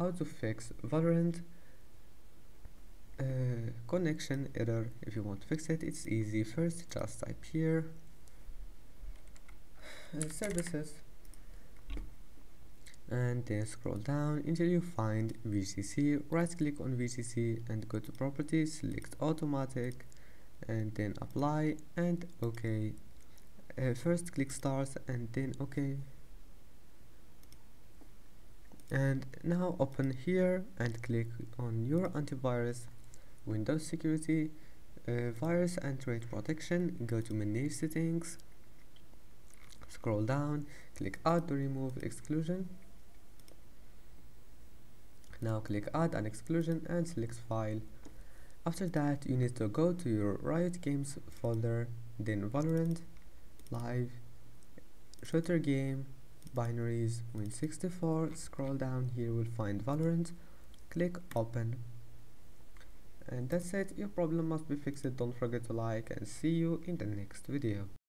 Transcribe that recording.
how to fix Valorant connection error. If you want to fix it, it's easy. First, just type here services, and then scroll down until you find VCC. Right click on VCC and go to properties, select automatic, and then apply and OK. First click start and then OK. And now open here and click on your antivirus, Windows security, virus and threat protection. Go to menu settings, scroll down, click add to remove exclusion. Now click add an exclusion and select file. After that, you need to go to your Riot Games folder, then Valorant, Live, Shooter Game, Binaries, Win64. Scroll down here, will find Valorant, click open. And that's it, your problem must be fixed. Don't forget to like and see you in the next video.